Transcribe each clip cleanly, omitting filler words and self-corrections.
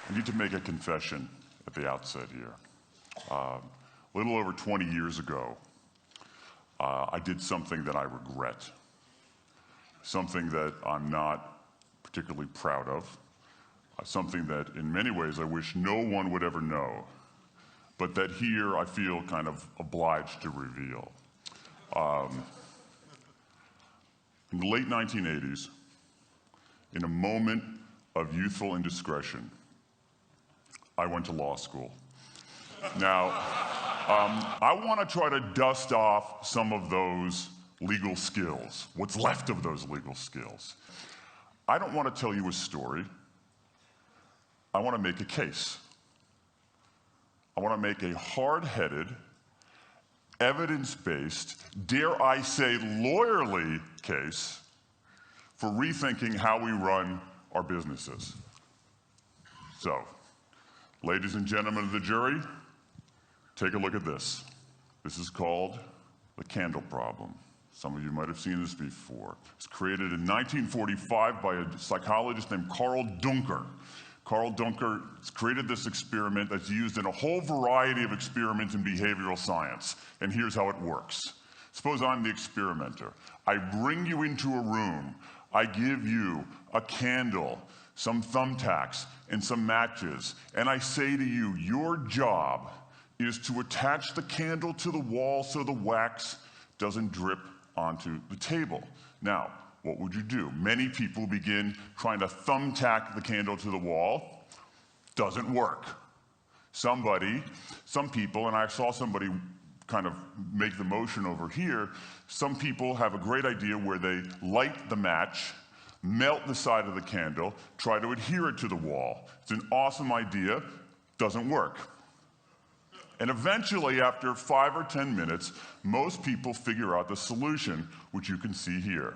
I need to make a confession at the outset here. A little over 20 years ago, I did something that I regret, something that I'm not particularly proud of, something that in many ways I wish no one would ever know, but that here I feel kind of obliged to reveal. In the late 1980s, in a moment of youthful indiscretion, I went to law school. Now, I want to try to dust off some of those legal skills, what's left of those legal skills. I don't want to tell you a story. I want to make a case. I want to make a hard-headed, evidence-based, dare I say lawyerly case for rethinking how we run our businesses. So, ladies and gentlemen of the jury, take a look at this. This is called the candle problem. Some of you might have seen this before. It was created in 1945 by a psychologist named Carl Duncker. Carl Duncker created this experiment that's used in a whole variety of experiments in behavioral science. And here's how it works. Suppose I'm the experimenter. I bring you into a room. I give you a candle, some thumbtacks, and some matches. And I say to you, your job is to attach the candle to the wall so the wax doesn't drip onto the table. Now, what would you do? Many people begin trying to thumbtack the candle to the wall. Doesn't work. Some people, and I saw somebody kind of make the motion over here, some people have a great idea where they light the match, melt the side of the candle, try to adhere it to the wall. It's an awesome idea, doesn't work. And eventually, after 5 or 10 minutes, most people figure out the solution, which you can see here.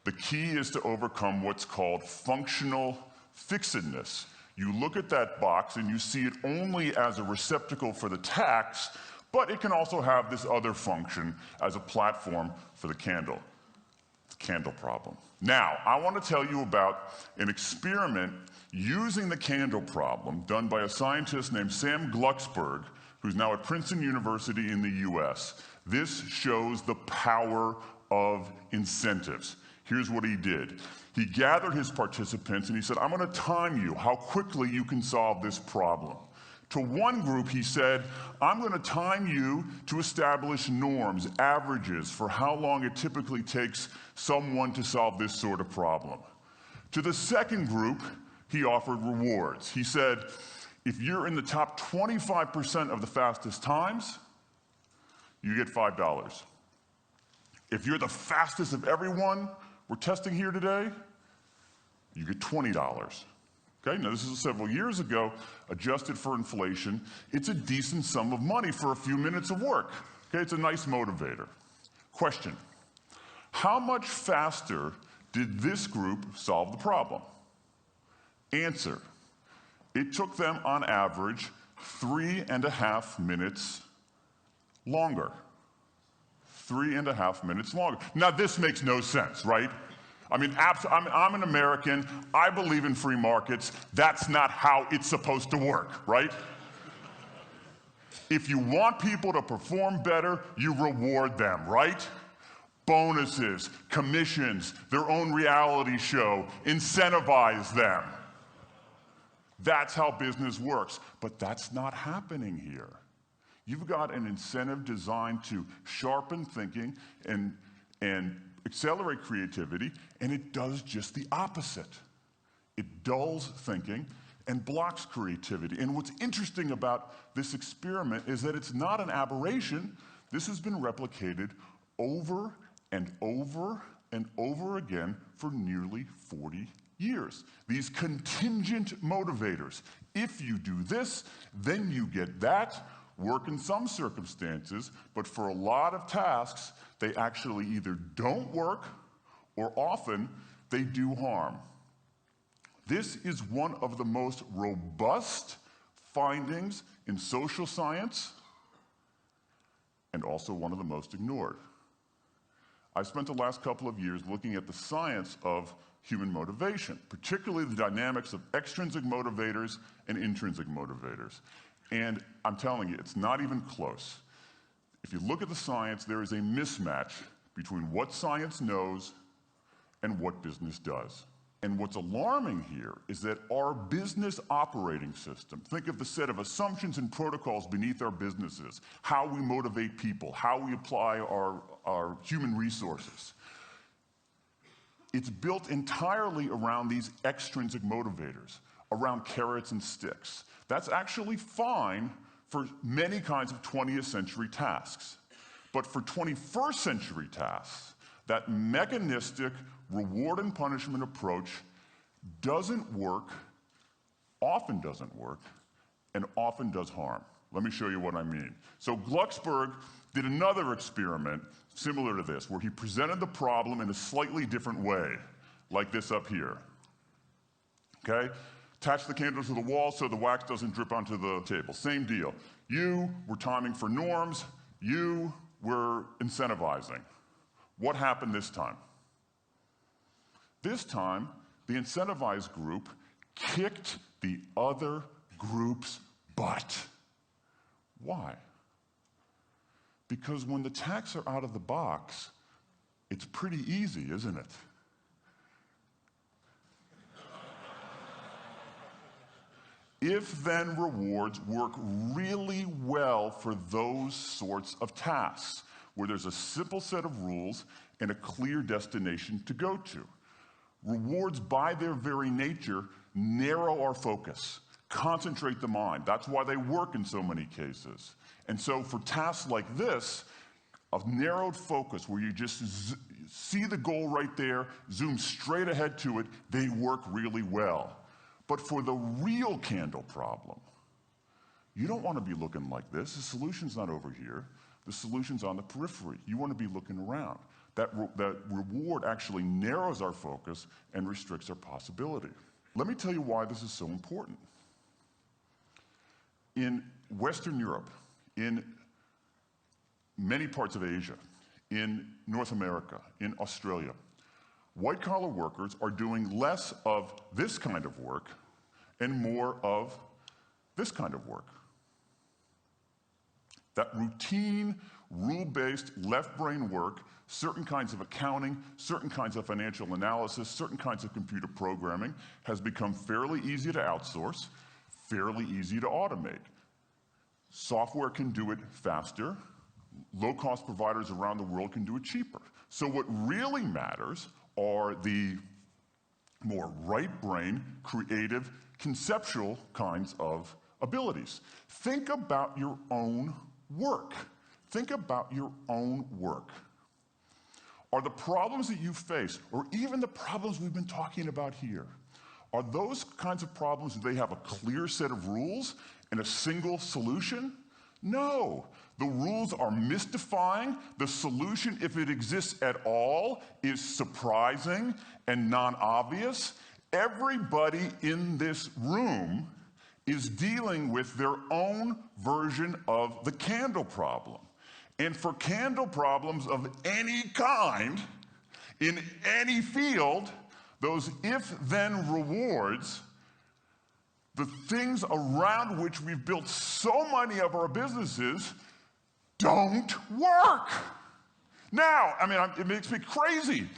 The key is to overcome what's called functional fixedness. You look at that box and you see it only as a receptacle for the tacks, but it can also have this other function as a platform for the candle problem. Now, I want to tell you about an experiment using the candle problem done by a scientist named Sam Glucksberg, who's now at Princeton University in the US. This shows the power of incentives. Here's what he did. He gathered his participants and he said, I'm going to time you how quickly you can solve this problem. To one group, he said, I'm going to time you to establish norms, averages, for how long it typically takes someone to solve this sort of problem. To the second group, he offered rewards. He said, if you're in the top 25% of the fastest times, you get $5. If you're the fastest of everyone we're testing here today, you get $20. Okay, now this is several years ago, adjusted for inflation. It's a decent sum of money for a few minutes of work. Okay, it's a nice motivator. Question, how much faster did this group solve the problem? Answer, it took them on average 3.5 minutes longer. 3.5 minutes longer. Now this makes no sense, right? I mean, I'm an American, I believe in free markets, that's not how it's supposed to work, right? If you want people to perform better, you reward them, right? Bonuses, commissions, their own reality show, incentivize them. That's how business works, but that's not happening here. You've got an incentive designed to sharpen thinking and accelerate creativity, and it does just the opposite. It dulls thinking and blocks creativity. And what's interesting about this experiment is that it's not an aberration. This has been replicated over and over and over again for nearly 40 years. These contingent motivators. If you do this, then you get that. Work in some circumstances, but for a lot of tasks, they actually either don't work or often they do harm. This is one of the most robust findings in social science and also one of the most ignored. I've spent the last couple of years looking at the science of human motivation, particularly the dynamics of extrinsic motivators and intrinsic motivators. And I'm telling you, it's not even close. If you look at the science, there is a mismatch between what science knows and what business does. And what's alarming here is that our business operating system, think of the set of assumptions and protocols beneath our businesses, how we motivate people, how we apply our human resources. It's built entirely around these extrinsic motivators, around carrots and sticks. That's actually fine for many kinds of 20th century tasks. But for 21st century tasks, that mechanistic reward and punishment approach doesn't work, often doesn't work, and often does harm. Let me show you what I mean. So Glucksberg did another experiment similar to this, where he presented the problem in a slightly different way, like this up here. Okay? Attach the candle to the wall so the wax doesn't drip onto the table. Same deal. You were timing for norms. You were incentivizing. What happened this time? This time, the incentivized group kicked the other group's butt. Why? Because when the tasks are out of the box, it's pretty easy, isn't it? If-then rewards work really well for those sorts of tasks, where there's a simple set of rules and a clear destination to go to. Rewards, by their very nature, narrow our focus, concentrate the mind. That's why they work in so many cases. And so for tasks like this, a narrowed focus where you just see the goal right there, zoom straight ahead to it, they work really well. But for the real candle problem, you don't want to be looking like this. The solution's not over here. The solution's on the periphery. You want to be looking around. That reward actually narrows our focus and restricts our possibility. Let me tell you why this is so important. In Western Europe, in many parts of Asia, in North America, in Australia, white-collar workers are doing less of this kind of work and more of this kind of work. That routine, rule-based, left-brain work, certain kinds of accounting, certain kinds of financial analysis, certain kinds of computer programming has become fairly easy to outsource, fairly easy to automate. Software can do it faster. Low-cost providers around the world can do it cheaper. So what really matters are the more right-brain, creative, conceptual kinds of abilities. Think about your own work. Think about your own work. Are the problems that you face, or even the problems we've been talking about here, are those kinds of problems, do they have a clear set of rules and a single solution? No. The rules are mystifying. The solution, if it exists at all, is surprising and non-obvious. Everybody in this room is dealing with their own version of the candle problem. And for candle problems of any kind, in any field, those if-then rewards, the things around which we've built so many of our businesses, don't work. Now, I mean, it makes me crazy.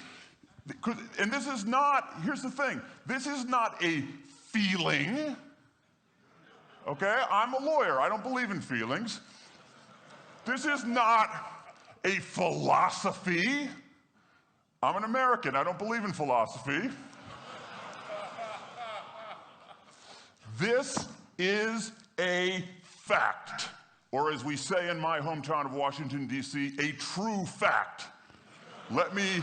And this is not, here's the thing, this is not a feeling, okay? I'm a lawyer, I don't believe in feelings. This is not a philosophy. I'm an American, I don't believe in philosophy. This is a fact, or as we say in my hometown of Washington, D.C., a true fact. Let me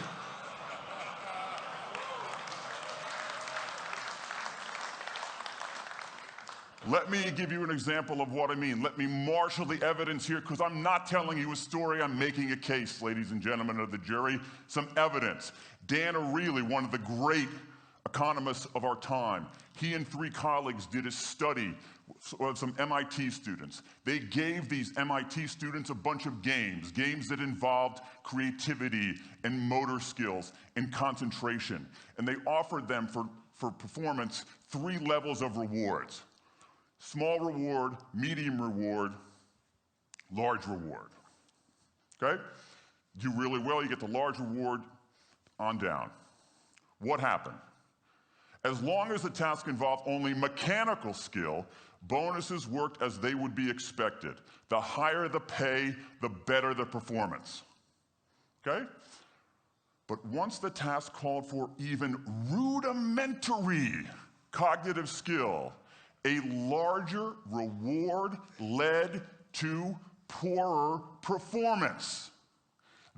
give you an example of what I mean. Let me marshal the evidence here, because I'm not telling you a story, I'm making a case, ladies and gentlemen of the jury. Some evidence. Dan Ariely, one of the great economists of our time. He and 3 colleagues did a study of some MIT students. They gave these MIT students a bunch of games that involved creativity and motor skills and concentration. And they offered them for performance 3 levels of rewards. Small reward, medium reward, large reward. Okay? Do really well, you get the large reward, on down. What happened? As long as the task involved only mechanical skill, bonuses worked as they would be expected. The higher the pay, the better the performance. Okay? But once the task called for even rudimentary cognitive skill, a larger reward led to poorer performance.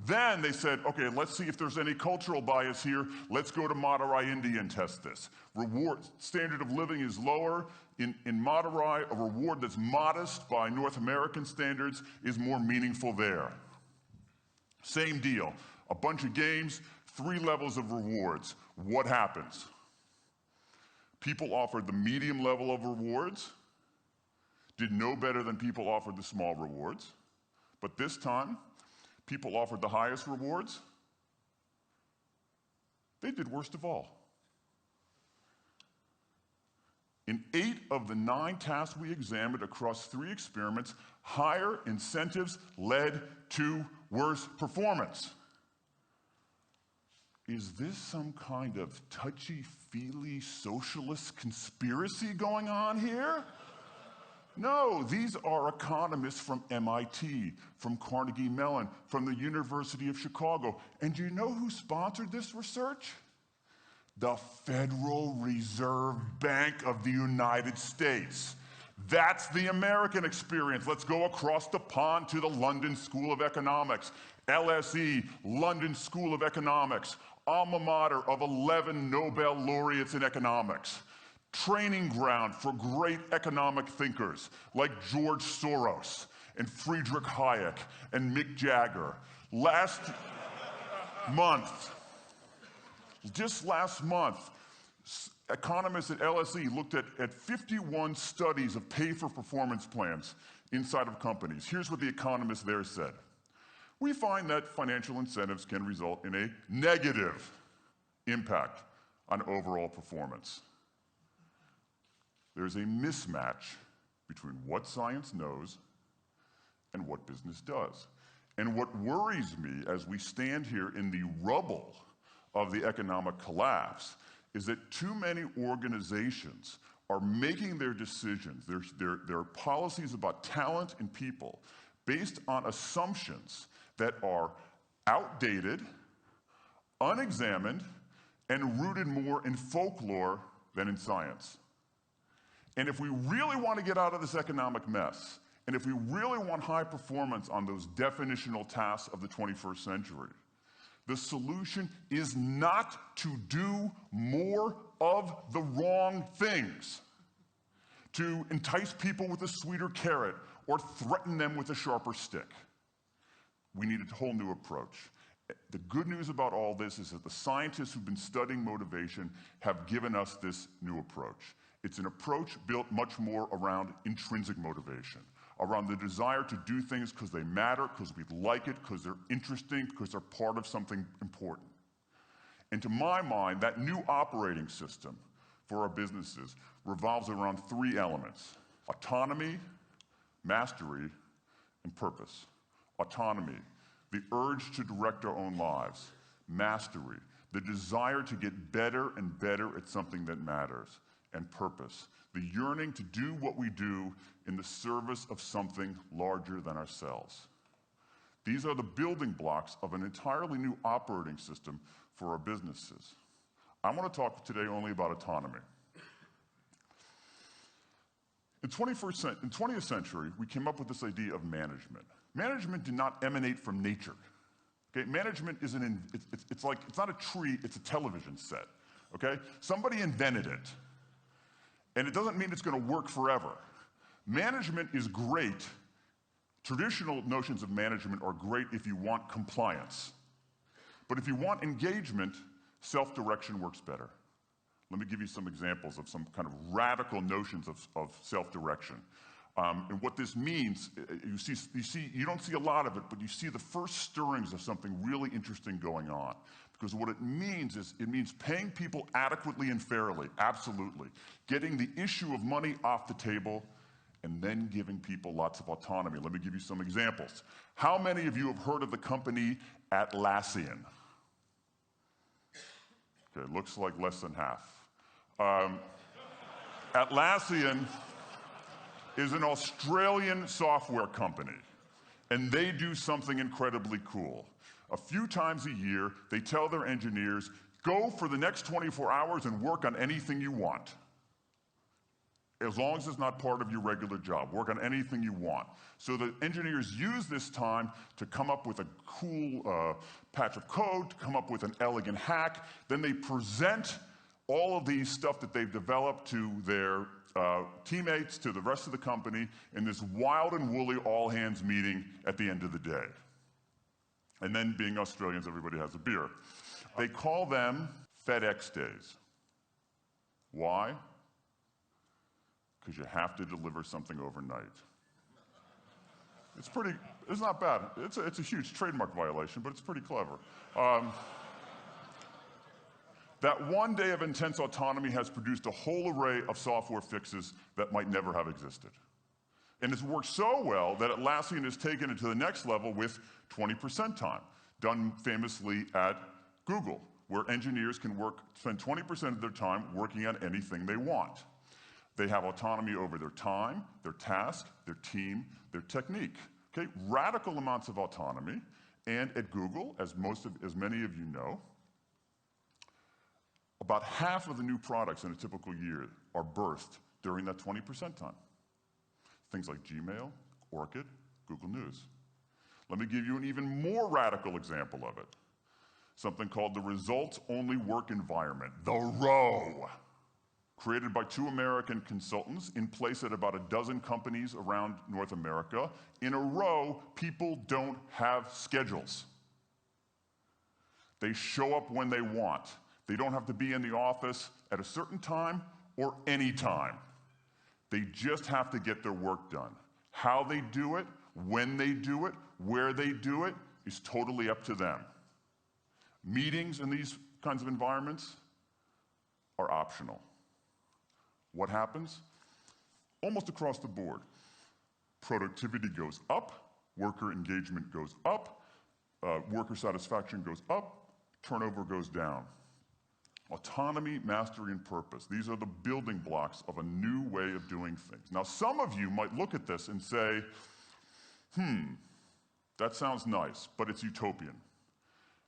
Then they said, okay, let's see if there's any cultural bias here. Let's go to Madurai, India and test this. Reward standard of living is lower. In Madurai, a reward that's modest by North American standards is more meaningful there. Same deal. A bunch of games, 3 levels of rewards. What happens? People offered the medium level of rewards, did no better than people offered the small rewards. But this time, people offered the highest rewards. They did worst of all. In 8 of the 9 tasks we examined across 3 experiments, higher incentives led to worse performance. Is this some kind of touchy-feely socialist conspiracy going on here? No, these are economists from MIT, from Carnegie Mellon, from the University of Chicago. And do you know who sponsored this research? The Federal Reserve Bank of the United States. That's the American experience. Let's go across the pond to the London School of Economics. LSE, London School of Economics, alma mater of 11 Nobel laureates in economics. Training ground for great economic thinkers like George Soros and Friedrich Hayek and Mick Jagger. Just last month, economists at LSE looked at 51 studies of pay-for-performance plans inside of companies. Here's what the economists there said. We find that financial incentives can result in a negative impact on overall performance. There's a mismatch between what science knows and what business does. And what worries me as we stand here in the rubble of the economic collapse is that too many organizations are making their decisions, their policies about talent and people based on assumptions that are outdated, unexamined, and rooted more in folklore than in science. And if we really want to get out of this economic mess, and if we really want high performance on those definitional tasks of the 21st century, the solution is not to do more of the wrong things, to entice people with a sweeter carrot or threaten them with a sharper stick. We need a whole new approach. The good news about all this is that the scientists who've been studying motivation have given us this new approach. It's an approach built much more around intrinsic motivation, around the desire to do things because they matter, because we like it, because they're interesting, because they're part of something important. And to my mind, that new operating system for our businesses revolves around 3 elements: autonomy, mastery, and purpose. Autonomy, the urge to direct our own lives. Mastery, the desire to get better and better at something that matters. And purpose, the yearning to do what we do in the service of something larger than ourselves. These are the building blocks of an entirely new operating system for our businesses. I want to talk today only about autonomy. In 20th century, we came up with this idea of management. Management did not emanate from nature. Okay? Management isn't, it's not a tree, it's a television set. Okay? Somebody invented it. And it doesn't mean it's going to work forever. Management is great. Traditional notions of management are great if you want compliance. But if you want engagement, self-direction works better. Let me give you some examples of some kind of radical notions of self-direction. And what this means, you don't see a lot of it, but you see the first stirrings of something really interesting going on. Because what it means is, it means paying people adequately and fairly, absolutely. Getting the issue of money off the table, and then giving people lots of autonomy. Let me give you some examples. How many of you have heard of the company Atlassian? Okay, looks like less than half. Atlassian is an Australian software company, and they do something incredibly cool. A few times a year, they tell their engineers, go for the next 24 hours and work on anything you want. As long as it's not part of your regular job, work on anything you want. So the engineers use this time to come up with a cool patch of code, to come up with an elegant hack. Then they present all of these stuff that they've developed to their teammates, to the rest of the company, in this wild and woolly all-hands meeting at the end of the day. And then, being Australians, everybody has a beer. They call them FedEx days. Why? Because you have to deliver something overnight. It's not bad. It's a huge trademark violation, but it's pretty clever. That one day of intense autonomy has produced a whole array of software fixes that might never have existed. And it's worked so well that Atlassian has taken it to the next level with 20% time, done famously at Google, where engineers can spend 20% of their time working on anything they want. They have autonomy over their time, their task, their team, their technique. Okay? Radical amounts of autonomy. And at Google, as many of you know, about half of the new products in a typical year are birthed during that 20% time. Things like Gmail, Orchid, Google News. Let me give you an even more radical example of it. Something called the results-only work environment, the ROW, created by 2 American consultants in place at about a dozen companies around North America. In a ROW, people don't have schedules. They show up when they want. They don't have to be in the office at a certain time or any time. They just have to get their work done. How they do it, when they do it, where they do it, is totally up to them. Meetings in these kinds of environments are optional. What happens? Almost across the board. Productivity goes up, worker engagement goes up, worker satisfaction goes up, turnover goes down. Autonomy, mastery, and purpose. These are the building blocks of a new way of doing things. Now, some of you might look at this and say, that sounds nice, but it's utopian.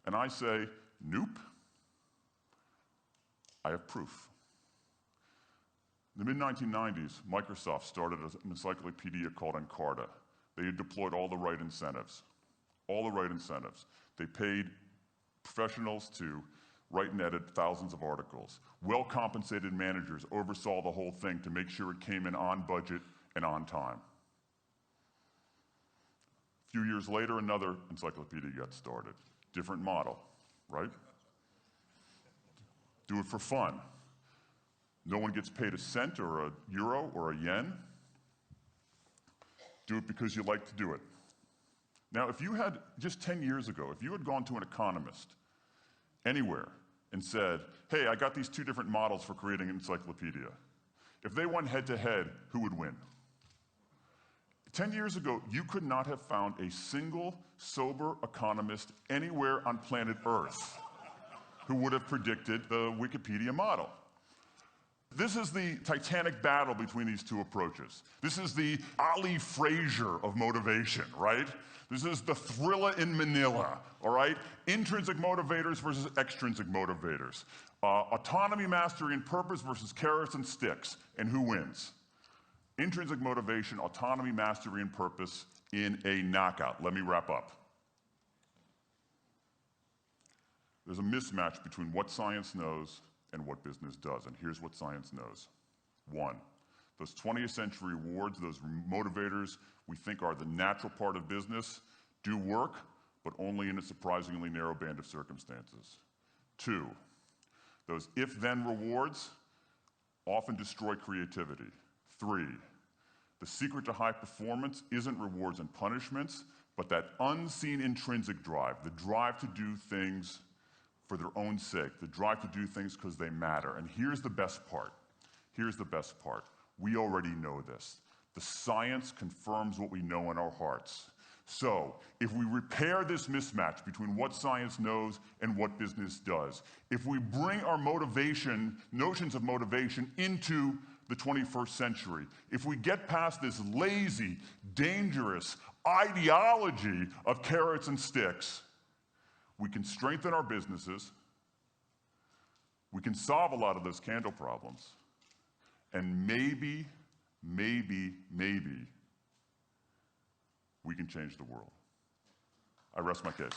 And I say, nope. I have proof. In the mid-1990s, Microsoft started an encyclopedia called Encarta. They had deployed all the right incentives. All the right incentives. They paid professionals to write and edit thousands of articles. Well-compensated managers oversaw the whole thing to make sure it came in on budget and on time. A few years later, another encyclopedia got started. Different model, right? Do it for fun. No one gets paid a cent or a euro or a yen. Do it because you like to do it. Now, if you had, just 10 years ago, if you had gone to an economist anywhere and said, hey, I got these 2 different models for creating an encyclopedia. If they went head to head, who would win? 10 years ago, you could not have found a single sober economist anywhere on planet Earth who would have predicted the Wikipedia model. This is the titanic battle between these 2 approaches. This is the Ali Frazier of motivation, right? This is the thriller in Manila, all right? Intrinsic motivators versus extrinsic motivators. Autonomy, mastery, and purpose versus carrots and sticks. And who wins? Intrinsic motivation, autonomy, mastery, and purpose in a knockout. Let me wrap up. There's a mismatch between what science knows and what business does. And here's what science knows. 1, those 20th century awards, those motivators we think are the natural part of business, do work, but only in a surprisingly narrow band of circumstances. 2, Those if-then rewards often destroy creativity. 3, the secret to high performance isn't rewards and punishments, but that unseen intrinsic drive, the drive to do things for their own sake, the drive to do things because they matter. And here's the best part. Here's the best part. We already know this. The science confirms what we know in our hearts. So, if we repair this mismatch between what science knows and what business does, if we bring our notions of motivation into the 21st century, if we get past this lazy, dangerous ideology of carrots and sticks, we can strengthen our businesses, we can solve a lot of those candle problems, and maybe we can change the world. I rest my case.